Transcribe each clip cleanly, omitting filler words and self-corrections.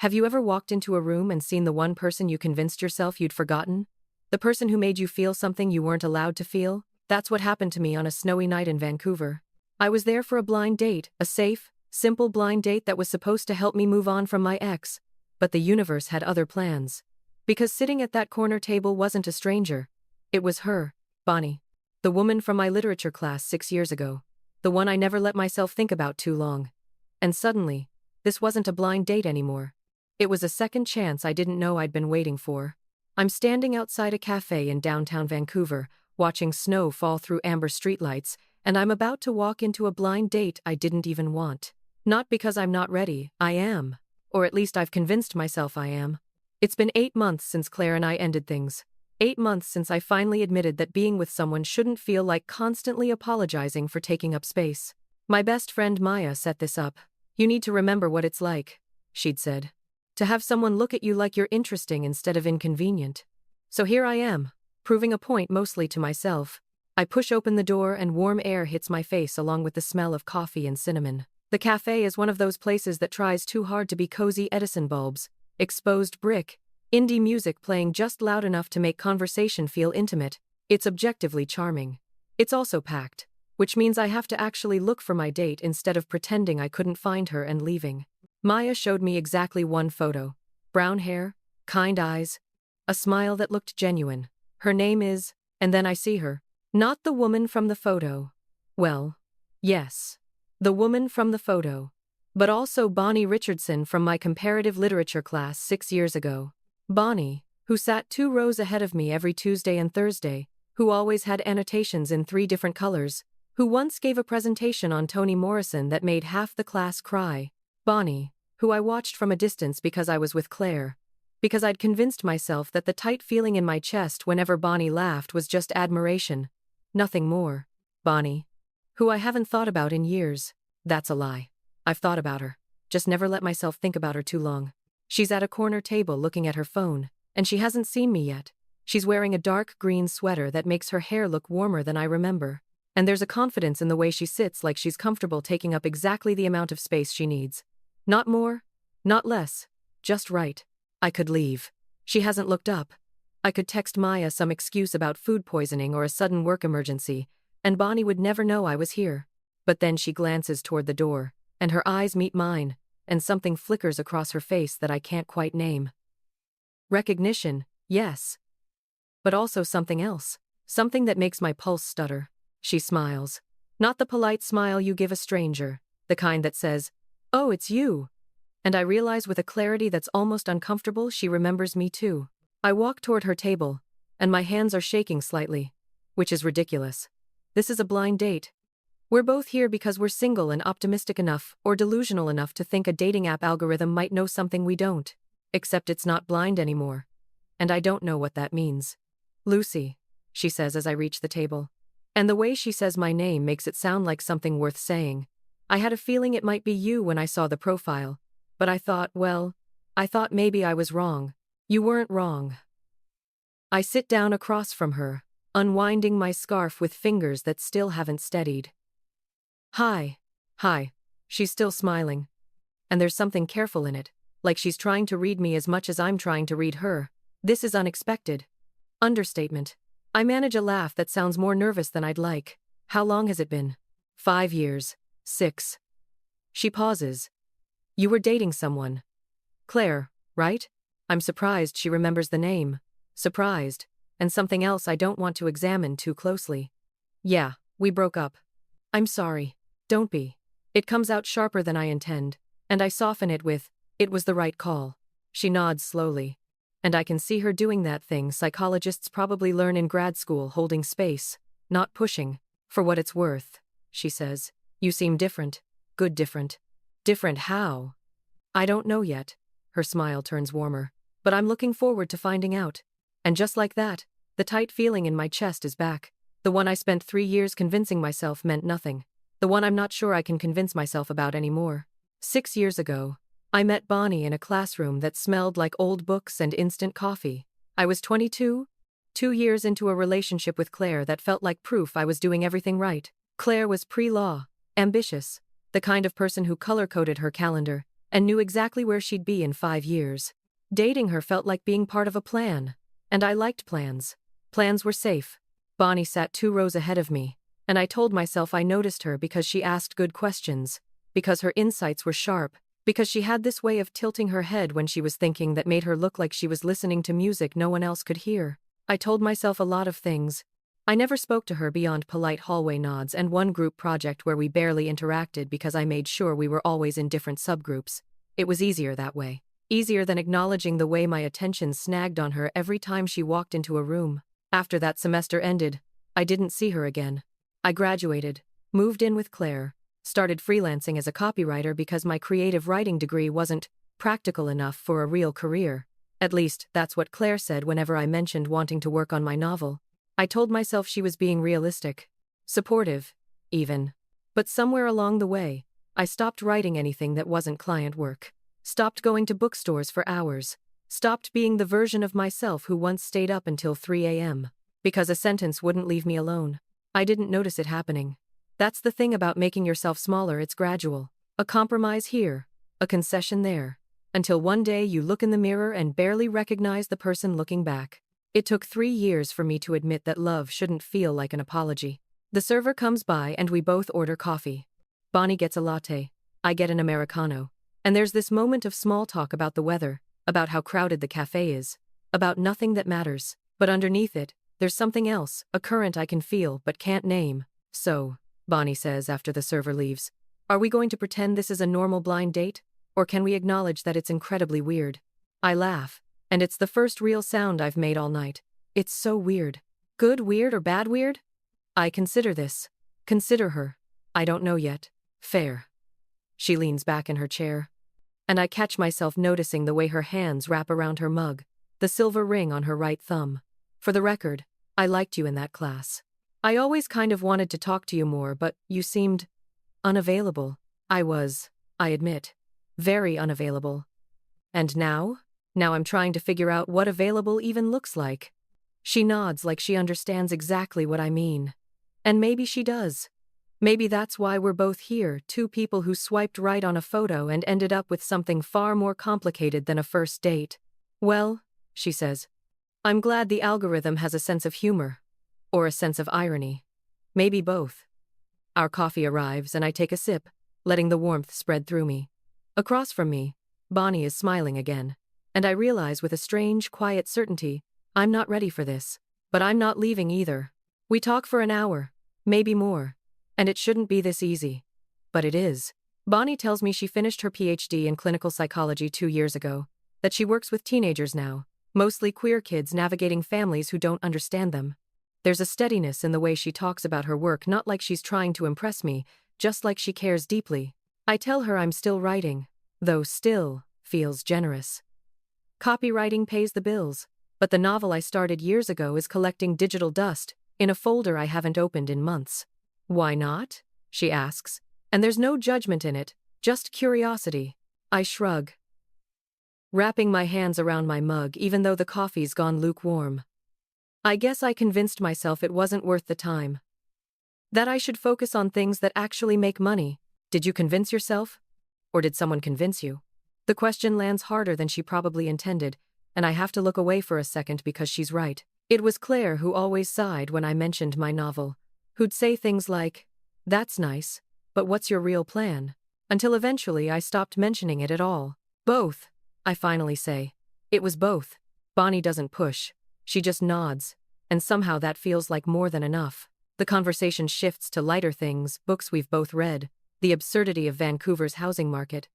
Have you ever walked into a room and seen the one person you convinced yourself you'd forgotten? The person who made you feel something you weren't allowed to feel? That's what happened to me on a snowy night in Vancouver. I was there for a blind date, a safe, simple blind date that was supposed to help me move on from my ex. But the universe had other plans. Because sitting at that corner table wasn't a stranger. It was her, Bonnie. The woman from my literature class 6 years ago. The one I never let myself think about too long. And suddenly, this wasn't a blind date anymore. It was a second chance I didn't know I'd been waiting for. I'm standing outside a café in downtown Vancouver, watching snow fall through amber streetlights, and I'm about to walk into a blind date I didn't even want. Not because I'm not ready, I am. Or at least I've convinced myself I am. It's been 8 months since Claire and I ended things. 8 months since I finally admitted that being with someone shouldn't feel like constantly apologizing for taking up space. My best friend Maya set this up. You need to remember what it's like, she'd said. To have someone look at you like you're interesting instead of inconvenient. So here I am, proving a point mostly to myself. I push open the door and warm air hits my face along with the smell of coffee and cinnamon. The cafe is one of those places that tries too hard to be cozy Edison bulbs, exposed brick, indie music playing just loud enough to make conversation feel intimate. It's objectively charming. It's also packed, which means I have to actually look for my date instead of pretending I couldn't find her and leaving. Maya showed me exactly one photo. Brown hair, kind eyes, a smile that looked genuine. Her name is, and then I see her. Not the woman from the photo. Well, yes, the woman from the photo. But also Bonnie Richardson from my comparative literature class 6 years ago. Bonnie, who sat 2 rows ahead of me every Tuesday and Thursday, who always had annotations in 3 different colors, who once gave a presentation on Toni Morrison that made half the class cry. Bonnie, who I watched from a distance because I was with Claire. Because I'd convinced myself that the tight feeling in my chest whenever Bonnie laughed was just admiration. Nothing more. Bonnie, who I haven't thought about in years. That's a lie. I've thought about her. Just never let myself think about her too long. She's at a corner table looking at her phone, and she hasn't seen me yet. She's wearing a dark green sweater that makes her hair look warmer than I remember. And there's a confidence in the way she sits, like she's comfortable taking up exactly the amount of space she needs. Not more, not less, just right. I could leave. She hasn't looked up. I could text Maya some excuse about food poisoning or a sudden work emergency, and Bonnie would never know I was here. But then she glances toward the door, and her eyes meet mine, and something flickers across her face that I can't quite name. Recognition, yes. But also something else. Something that makes my pulse stutter. She smiles. Not the polite smile you give a stranger, the kind that says, "Oh, it's you." And I realize with a clarity that's almost uncomfortable she remembers me too. I walk toward her table, and my hands are shaking slightly. Which is ridiculous. This is a blind date. We're both here because we're single and optimistic enough or delusional enough to think a dating app algorithm might know something we don't. Except it's not blind anymore. And I don't know what that means. Lucy, she says as I reach the table. And the way she says my name makes it sound like something worth saying. I had a feeling it might be you when I saw the profile. But I thought maybe I was wrong. You weren't wrong. I sit down across from her, unwinding my scarf with fingers that still haven't steadied. Hi. She's still smiling. And there's something careful in it, like she's trying to read me as much as I'm trying to read her. This is unexpected. Understatement. I manage a laugh that sounds more nervous than I'd like. How long has it been? 5 years. 6. She pauses. You were dating someone. Claire, right? I'm surprised she remembers the name. Surprised. And something else I don't want to examine too closely. Yeah, we broke up. I'm sorry. Don't be. It comes out sharper than I intend, and I soften it with, it was the right call. She nods slowly. And I can see her doing that thing psychologists probably learn in grad school, holding space, not pushing. For what it's worth, she says. You seem different. Good different. Different how? I don't know yet. Her smile turns warmer. But I'm looking forward to finding out. And just like that, the tight feeling in my chest is back. The one I spent 3 years convincing myself meant nothing. The one I'm not sure I can convince myself about anymore. 6 years ago, I met Bonnie in a classroom that smelled like old books and instant coffee. I was 22, 2 years into a relationship with Claire that felt like proof I was doing everything right. Claire was pre-law, ambitious, the kind of person who color-coded her calendar, and knew exactly where she'd be in 5 years. Dating her felt like being part of a plan. And I liked plans. Plans were safe. Bonnie sat 2 rows ahead of me, and I told myself I noticed her because she asked good questions, because her insights were sharp, because she had this way of tilting her head when she was thinking that made her look like she was listening to music no one else could hear. I told myself a lot of things. I never spoke to her beyond polite hallway nods and one group project where we barely interacted because I made sure we were always in different subgroups. It was easier that way. Easier than acknowledging the way my attention snagged on her every time she walked into a room. After that semester ended, I didn't see her again. I graduated, moved in with Claire, started freelancing as a copywriter because my creative writing degree wasn't practical enough for a real career. At least, that's what Claire said whenever I mentioned wanting to work on my novel. I told myself she was being realistic. Supportive, even. But somewhere along the way, I stopped writing anything that wasn't client work. Stopped going to bookstores for hours. Stopped being the version of myself who once stayed up until 3 a.m. because a sentence wouldn't leave me alone. I didn't notice it happening. That's the thing about making yourself smaller, it's gradual. A compromise here, a concession there. Until one day you look in the mirror and barely recognize the person looking back. It took 3 years for me to admit that love shouldn't feel like an apology. The server comes by and we both order coffee. Bonnie gets a latte. I get an Americano. And there's this moment of small talk about the weather, about how crowded the café is, about nothing that matters. But underneath it, there's something else, a current I can feel but can't name. So, Bonnie says after the server leaves, are we going to pretend this is a normal blind date? Or can we acknowledge that it's incredibly weird? I laugh, and it's the first real sound I've made all night. It's so weird. Good weird or bad weird? I consider this. Consider her. I don't know yet. Fair. She leans back in her chair. And I catch myself noticing the way her hands wrap around her mug, the silver ring on her right thumb. For the record, I liked you in that class. I always kind of wanted to talk to you more, but you seemed unavailable. I was, I admit, very unavailable. And now? Now I'm trying to figure out what available even looks like. She nods like she understands exactly what I mean. And maybe she does. Maybe that's why we're both here, two people who swiped right on a photo and ended up with something far more complicated than a first date. Well, she says, I'm glad the algorithm has a sense of humor. Or a sense of irony. Maybe both. Our coffee arrives and I take a sip, letting the warmth spread through me. Across from me, Bonnie is smiling again. And I realize with a strange, quiet certainty, I'm not ready for this. But I'm not leaving either. We talk for an hour, maybe more. And it shouldn't be this easy. But it is. Bonnie tells me she finished her PhD in clinical psychology 2 years ago, that she works with teenagers now, mostly queer kids navigating families who don't understand them. There's a steadiness in the way she talks about her work, not like she's trying to impress me, just like she cares deeply. I tell her I'm still writing, though still feels generous. Copywriting pays the bills, but the novel I started years ago is collecting digital dust in a folder I haven't opened in months. Why not? She asks. And there's no judgment in it, just curiosity. I shrug, wrapping my hands around my mug even though the coffee's gone lukewarm. I guess I convinced myself it wasn't worth the time. That I should focus on things that actually make money. Did you convince yourself? Or did someone convince you? The question lands harder than she probably intended, and I have to look away for a second because she's right. It was Claire who always sighed when I mentioned my novel. Who'd say things like, that's nice, but what's your real plan? Until eventually I stopped mentioning it at all. Both, I finally say. It was both. Bonnie doesn't push. She just nods, and somehow that feels like more than enough. The conversation shifts to lighter things, books we've both read, the absurdity of Vancouver's housing market.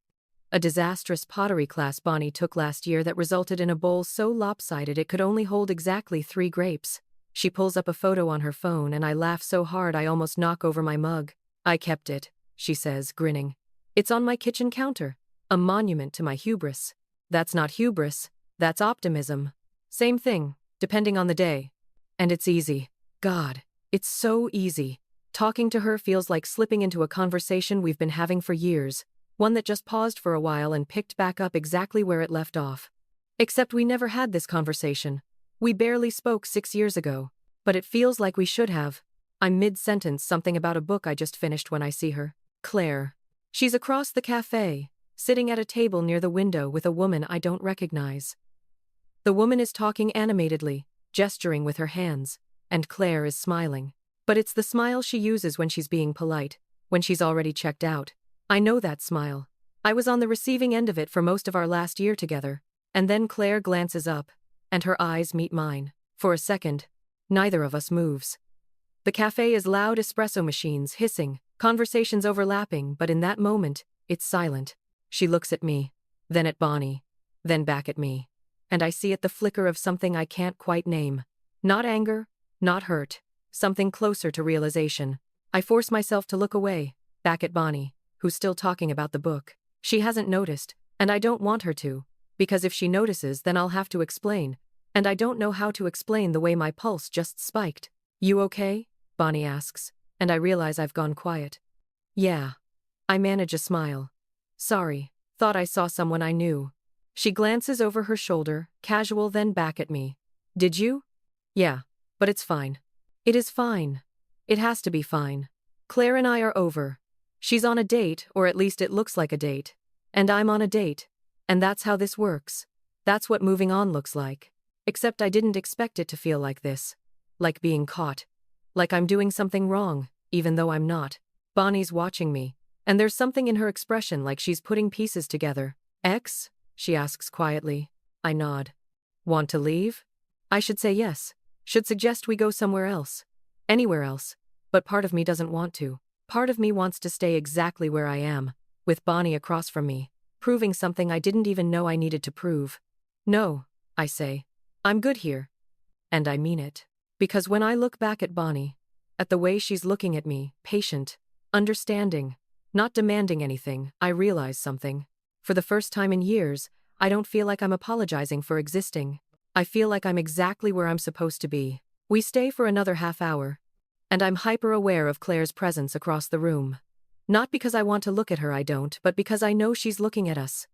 A disastrous pottery class Bonnie took last year that resulted in a bowl so lopsided it could only hold exactly 3 grapes. She pulls up a photo on her phone and I laugh so hard I almost knock over my mug. I kept it, she says, grinning. It's on my kitchen counter, a monument to my hubris. That's not hubris, that's optimism. Same thing, depending on the day. And it's easy. God, it's so easy. Talking to her feels like slipping into a conversation we've been having for years, one that just paused for a while and picked back up exactly where it left off. Except we never had this conversation. We barely spoke 6 years ago, but it feels like we should have. I'm mid-sentence something about a book I just finished when I see her. Claire. She's across the café, sitting at a table near the window with a woman I don't recognize. The woman is talking animatedly, gesturing with her hands, and Claire is smiling. But it's the smile she uses when she's being polite, when she's already checked out. I know that smile. I was on the receiving end of it for most of our last year together, and then Claire glances up, and her eyes meet mine. For a second, neither of us moves. The café is loud espresso machines hissing, conversations overlapping, but in that moment, it's silent. She looks at me, then at Bonnie, then back at me. And I see at the flicker of something I can't quite name. Not anger, not hurt, something closer to realization. I force myself to look away, back at Bonnie, who's still talking about the book. She hasn't noticed, and I don't want her to, because if she notices then I'll have to explain, and I don't know how to explain the way my pulse just spiked. "You okay?" Bonnie asks, and I realize I've gone quiet. "Yeah." I manage a smile. "Sorry, thought I saw someone I knew." She glances over her shoulder, casual, then back at me. "Did you?" "Yeah, but it's fine." It is fine. It has to be fine. Claire and I are over. She's on a date, or at least it looks like a date. And I'm on a date. And that's how this works. That's what moving on looks like. Except I didn't expect it to feel like this. Like being caught. Like I'm doing something wrong, even though I'm not. Bonnie's watching me, and there's something in her expression like she's putting pieces together. "Ex?" she asks quietly. I nod. "Want to leave?" I should say yes. Should suggest we go somewhere else. Anywhere else. But part of me doesn't want to. Part of me wants to stay exactly where I am, with Bonnie across from me, proving something I didn't even know I needed to prove. "No," I say. "I'm good here." And I mean it. Because when I look back at Bonnie, at the way she's looking at me, patient, understanding, not demanding anything, I realize something. For the first time in years, I don't feel like I'm apologizing for existing. I feel like I'm exactly where I'm supposed to be. We stay for another half hour, and I'm hyper-aware of Claire's presence across the room. Not because I want to look at her, I don't, but because I know she's looking at us.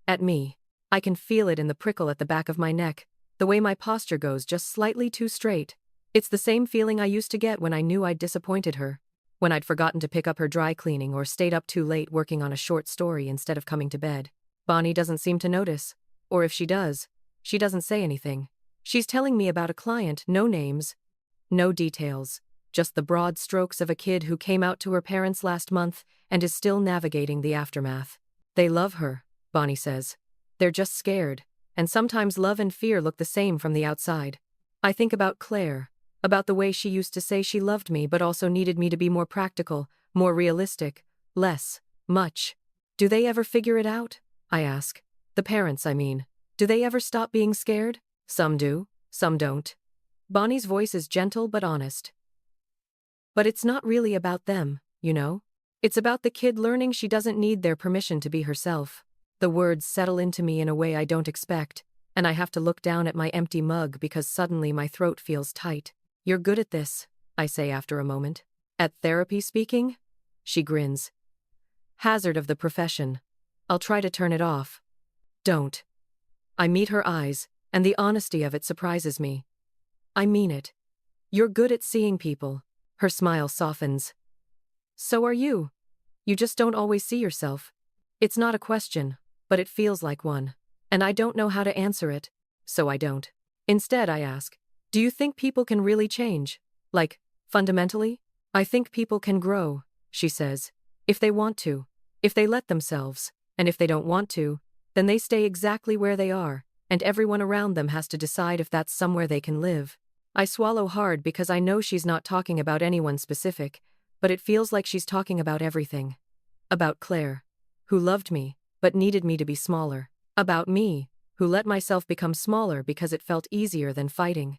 At me. I can feel it in the prickle at the back of my neck, the way my posture goes just slightly too straight. It's the same feeling I used to get when I knew I'd disappointed her. When I'd forgotten to pick up her dry cleaning or stayed up too late working on a short story instead of coming to bed. Bonnie doesn't seem to notice. Or if she does, she doesn't say anything. She's telling me about a client, no names, no details. Just the broad strokes of a kid who came out to her parents last month and is still navigating the aftermath. "They love her," Bonnie says. "They're just scared, and sometimes love and fear look the same from the outside." I think about Claire, about the way she used to say she loved me but also needed me to be more practical, more realistic, less, much. Do they ever figure it out? I ask. The parents, I mean. Do they ever stop being scared? Some do, some don't. Bonnie's voice is gentle but honest. But it's not really about them, you know? It's about the kid learning she doesn't need their permission to be herself. The words settle into me in a way I don't expect, and I have to look down at my empty mug because suddenly my throat feels tight. "You're good at this," I say after a moment. "At therapy speaking?" She grins. "Hazard of the profession. I'll try to turn it off." "Don't." I meet her eyes, and the honesty of it surprises me. "I mean it. You're good at seeing people." Her smile softens. "So are you. You just don't always see yourself." It's not a question, but it feels like one. And I don't know how to answer it, so I don't. Instead, I ask, "Do you think people can really change? Like, fundamentally?" "I think people can grow," she says. "If they want to. If they let themselves. And if they don't want to, then they stay exactly where they are, and everyone around them has to decide if that's somewhere they can live." I swallow hard because I know she's not talking about anyone specific, but it feels like she's talking about everything. About Claire, who loved me, but needed me to be smaller. About me, who let myself become smaller because it felt easier than fighting.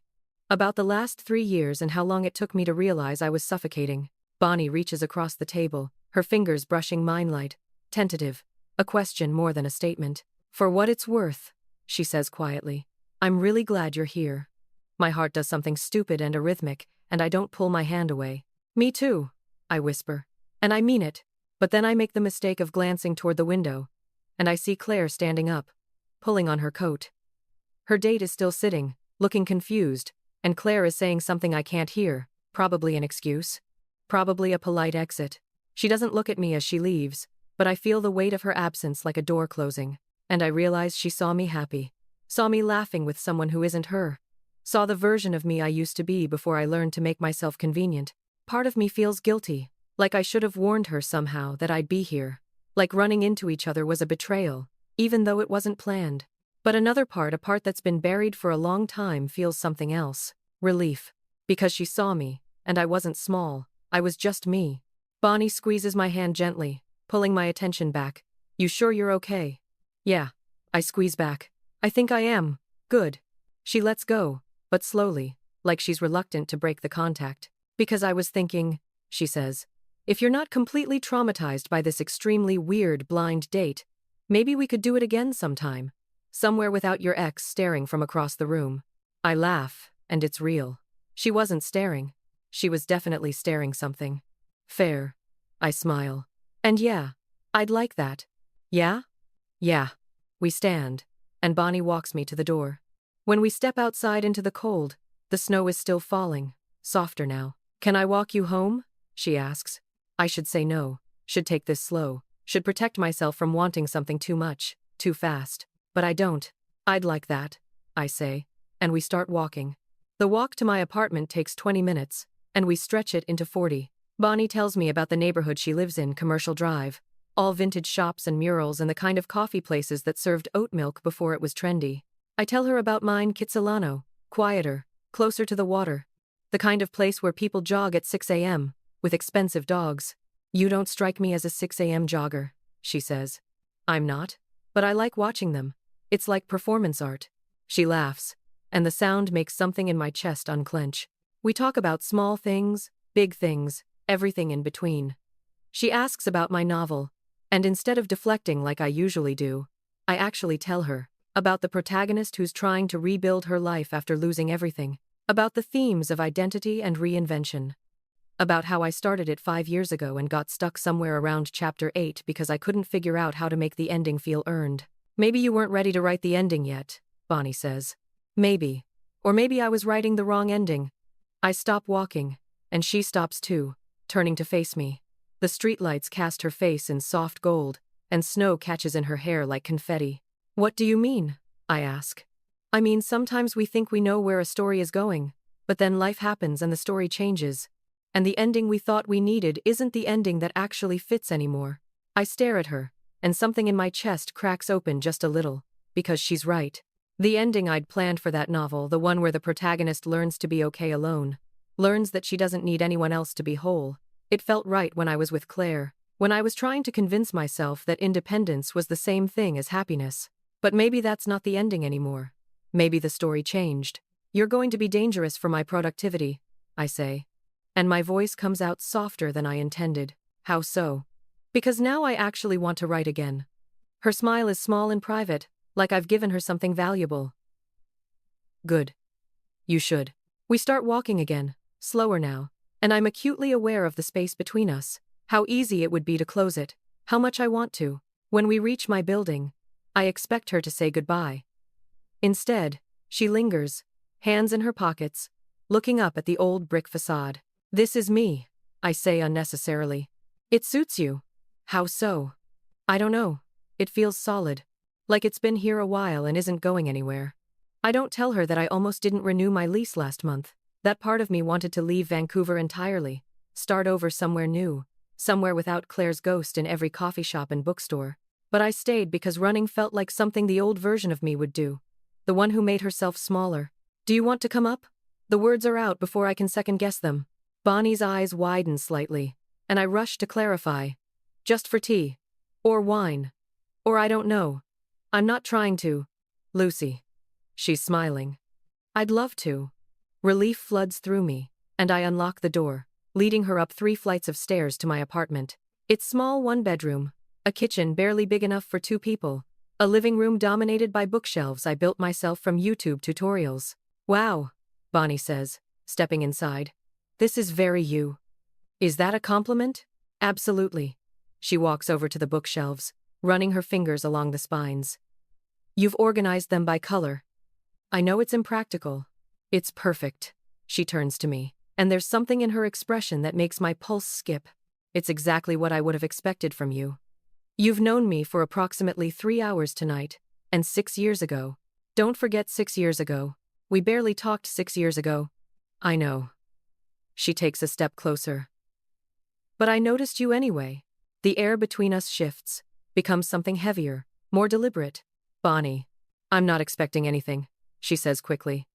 About the last 3 years and how long it took me to realize I was suffocating. Bonnie reaches across the table, her fingers brushing mine light, tentative, a question more than a statement. "For what it's worth," she says quietly, "I'm really glad you're here." My heart does something stupid and arrhythmic, and I don't pull my hand away. "Me too," I whisper. And I mean it. But then I make the mistake of glancing toward the window, and I see Claire standing up, pulling on her coat. Her date is still sitting, looking confused, and Claire is saying something I can't hear, probably an excuse. Probably a polite exit. She doesn't look at me as she leaves, but I feel the weight of her absence like a door closing, and I realize she saw me happy. Saw me laughing with someone who isn't her. Saw the version of me I used to be before I learned to make myself convenient. Part of me feels guilty, like I should have warned her somehow that I'd be here. Like running into each other was a betrayal, even though it wasn't planned. But another part, a part that's been buried for a long time, feels something else. Relief. Because she saw me, and I wasn't small, I was just me. Bonnie squeezes my hand gently, pulling my attention back. You sure you're okay? Yeah. I squeeze back. I think I am. Good. She lets go, but slowly, like she's reluctant to break the contact. Because I was thinking, she says, if you're not completely traumatized by this extremely weird blind date, maybe we could do it again sometime. Somewhere without your ex staring from across the room. I laugh, and it's real. She wasn't staring. She was definitely staring something. Fair. I smile. And yeah, I'd like that. Yeah? Yeah. We stand, and Bonnie walks me to the door. When we step outside into the cold, the snow is still falling, softer now. Can I walk you home? She asks. I should say no, should take this slow, should protect myself from wanting something too much, too fast. But I don't. I'd like that, I say, and we start walking. The walk to my apartment takes 20 minutes, and we stretch it into 40. Bonnie tells me about the neighborhood she lives in, Commercial Drive. All vintage shops and murals and the kind of coffee places that served oat milk before it was trendy. I tell her about mine, Kitsilano, quieter, closer to the water. The kind of place where people jog at 6 a.m., with expensive dogs. You don't strike me as a 6 a.m. jogger, she says. I'm not, but I like watching them. It's like performance art. She laughs, and the sound makes something in my chest unclench. We talk about small things, big things, everything in between. She asks about my novel, and instead of deflecting like I usually do, I actually tell her about the protagonist who's trying to rebuild her life after losing everything, about the themes of identity and reinvention, about how I started it 5 years ago and got stuck somewhere around chapter 8 because I couldn't figure out how to make the ending feel earned. Maybe you weren't ready to write the ending yet, Bonnie says. Maybe. Or maybe I was writing the wrong ending. I stop walking, and she stops too, turning to face me. The streetlights cast her face in soft gold, and snow catches in her hair like confetti. What do you mean? I ask. I mean, sometimes we think we know where a story is going, but then life happens and the story changes. And the ending we thought we needed isn't the ending that actually fits anymore. I stare at her, and something in my chest cracks open just a little, because she's right. The ending I'd planned for that novel, the one where the protagonist learns to be okay alone, learns that she doesn't need anyone else to be whole. It felt right when I was with Claire, when I was trying to convince myself that independence was the same thing as happiness. But maybe that's not the ending anymore. Maybe the story changed. You're going to be dangerous for my productivity, I say. And my voice comes out softer than I intended. How so? Because now I actually want to write again. Her smile is small and private, like I've given her something valuable. Good. You should. We start walking again, slower now, and I'm acutely aware of the space between us, how easy it would be to close it, how much I want to. When we reach my building, I expect her to say goodbye. Instead, she lingers, hands in her pockets, looking up at the old brick facade. This is me, I say unnecessarily. It suits you. How so? I don't know. It feels solid. Like it's been here a while and isn't going anywhere. I don't tell her that I almost didn't renew my lease last month. That part of me wanted to leave Vancouver entirely, start over somewhere new, somewhere without Claire's ghost in every coffee shop and bookstore. But I stayed because running felt like something the old version of me would do. The one who made herself smaller. Do you want to come up? The words are out before I can second-guess them. Bonnie's eyes widen slightly, and I rush to clarify. Just for tea. Or wine. Or I don't know. I'm not trying to. Lucy. She's smiling. I'd love to. Relief floods through me, and I unlock the door, leading her up 3 flights of stairs to my apartment. It's small, 1-bedroom, a kitchen barely big enough for 2 people, a living room dominated by bookshelves I built myself from YouTube tutorials. Wow, Bonnie says, stepping inside. This is very you. Is that a compliment? Absolutely. She walks over to the bookshelves, running her fingers along the spines. You've organized them by color. I know it's impractical. It's perfect. She turns to me, and there's something in her expression that makes my pulse skip. It's exactly what I would have expected from you. You've known me for approximately 3 hours tonight, and 6 years ago. Don't forget 6 years ago. We barely talked 6 years ago. I know. She takes a step closer. But I noticed you anyway. The air between us shifts, becomes something heavier, more deliberate. Bonnie. I'm not expecting anything, she says quickly.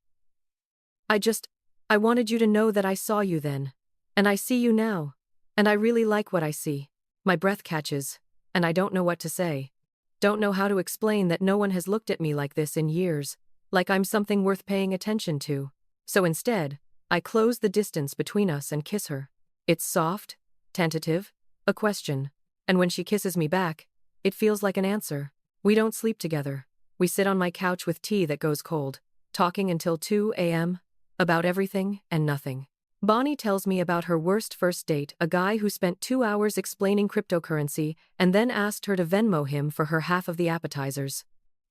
I wanted you to know that I saw you then. And I see you now. And I really like what I see. My breath catches, and I don't know what to say. Don't know how to explain that no one has looked at me like this in years, like I'm something worth paying attention to. So instead, I close the distance between us and kiss her. It's soft, tentative, a question. And when she kisses me back, it feels like an answer. We don't sleep together. We sit on my couch with tea that goes cold, talking until 2 a.m., about everything and nothing. Bonnie tells me about her worst first date, a guy who spent 2 hours explaining cryptocurrency and then asked her to Venmo him for her half of the appetizers.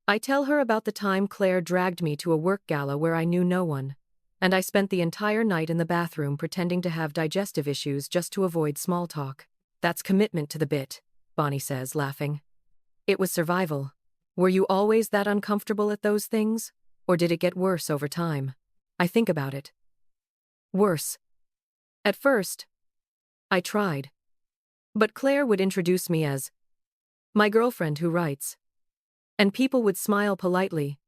I tell her about the time Claire dragged me to a work gala where I knew no one, and I spent the entire night in the bathroom pretending to have digestive issues just to avoid small talk. That's commitment to the bit, Bonnie says, laughing. It was survival. Were you always that uncomfortable at those things, or did it get worse over time? I think about it. Worse. At first, I tried. But Claire would introduce me as my girlfriend who writes. And people would smile politely.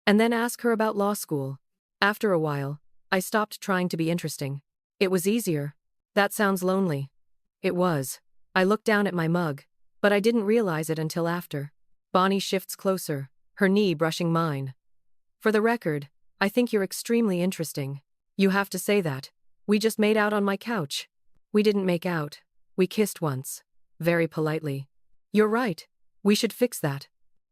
And then ask her about law school. After a while, I stopped trying to be interesting. It was easier. That sounds lonely. It was. I looked down at my mug, but I didn't realize it until after. Bonnie shifts closer, her knee brushing mine. For the record, I think you're extremely interesting. You have to say that. We just made out on my couch. We didn't make out. We kissed once. Very politely. You're right. We should fix that.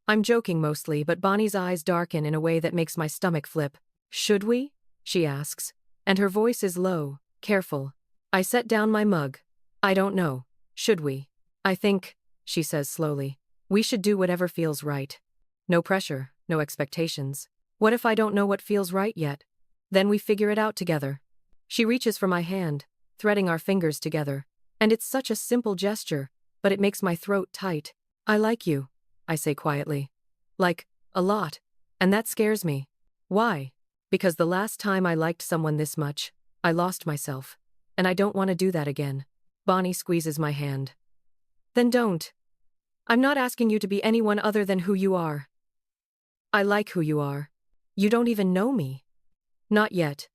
I'm joking mostly, but Bonnie's eyes darken in a way that makes my stomach flip. Should we? She asks. And her voice is low, careful. I set down my mug. I don't know. Should we? I think, she says slowly, we should do whatever feels right. No pressure, no expectations. What if I don't know what feels right yet? Then we figure it out together. She reaches for my hand, threading our fingers together. And it's such a simple gesture, but it makes my throat tight. I like you, I say quietly. Like, a lot. And that scares me. Why? Because the last time I liked someone this much, I lost myself. And I don't want to do that again. Bonnie squeezes my hand. Then don't. I'm not asking you to be anyone other than who you are. I like who you are. You don't even know me. Not yet.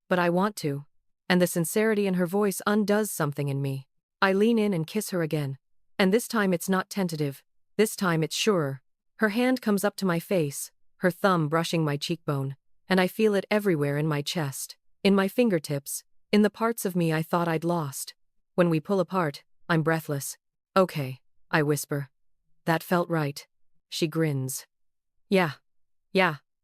But I want to. And the sincerity in her voice undoes something in me. I lean in and kiss her again. And this time it's not tentative. This time it's surer. Her hand comes up to my face, her thumb brushing my cheekbone, and I feel it everywhere in my chest, in my fingertips, in the parts of me I thought I'd lost. When we pull apart, I'm breathless. Okay, I whisper. That felt right. She grins. Yeah,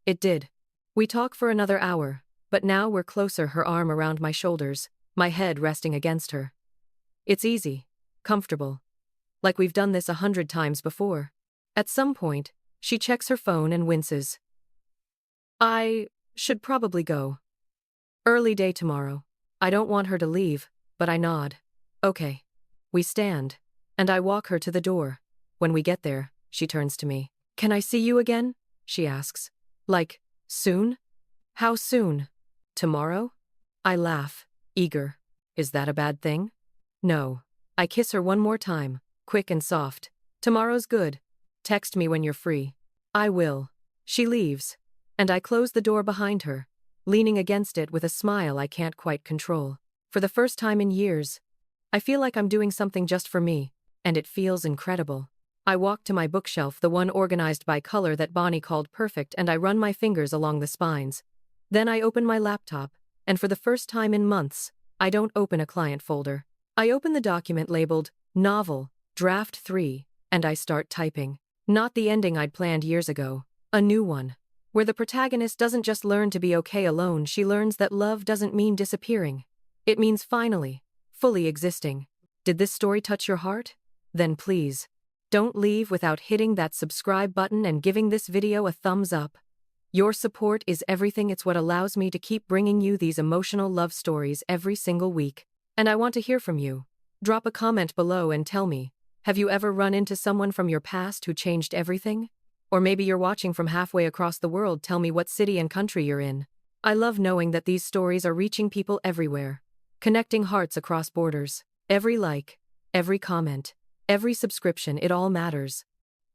it did. We talk for another hour, but now we're closer, her arm around my shoulders, my head resting against her. It's easy, comfortable. Like we've done this 100 times before. At some point, she checks her phone and winces. I should probably go. Early day tomorrow. I don't want her to leave, but I nod. Okay. We stand, and I walk her to the door. When we get there, she turns to me. Can I see you again? She asks. Like, soon? How soon? Tomorrow? I laugh, eager. Is that a bad thing? No. I kiss her one more time, quick and soft. Tomorrow's good. Text me when you're free. I will. She leaves, and I close the door behind her, leaning against it with a smile I can't quite control. For the first time in years, I feel like I'm doing something just for me, and it feels incredible. I walk to my bookshelf, the one organized by color that Bonnie called perfect, and I run my fingers along the spines. Then I open my laptop, and for the first time in months, I don't open a client folder. I open the document labeled Novel, Draft 3, and I start typing. Not the ending I'd planned years ago, a new one, where the protagonist doesn't just learn to be okay alone, she learns that love doesn't mean disappearing. It means finally, fully existing. Did this story touch your heart? Then please, don't leave without hitting that subscribe button and giving this video a thumbs up. Your support is everything. It's what allows me to keep bringing you these emotional love stories every single week. And I want to hear from you. Drop a comment below and tell me, Have you ever run into someone from your past who changed everything? Or maybe you're watching from halfway across the world. Tell me what city and country you're in. I love knowing that these stories are reaching people everywhere, connecting hearts across borders. Every like, every comment, every subscription, it all matters.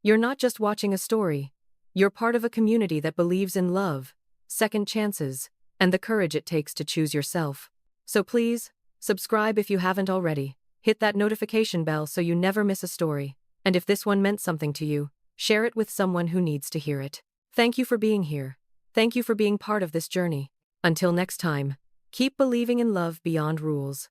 You're not just watching a story. You're part of a community that believes in love, second chances, and the courage it takes to choose yourself. So please, subscribe if you haven't already. Hit that notification bell so you never miss a story. And if this one meant something to you, share it with someone who needs to hear it. Thank you for being here. Thank you for being part of this journey. Until next time, keep believing in love beyond rules.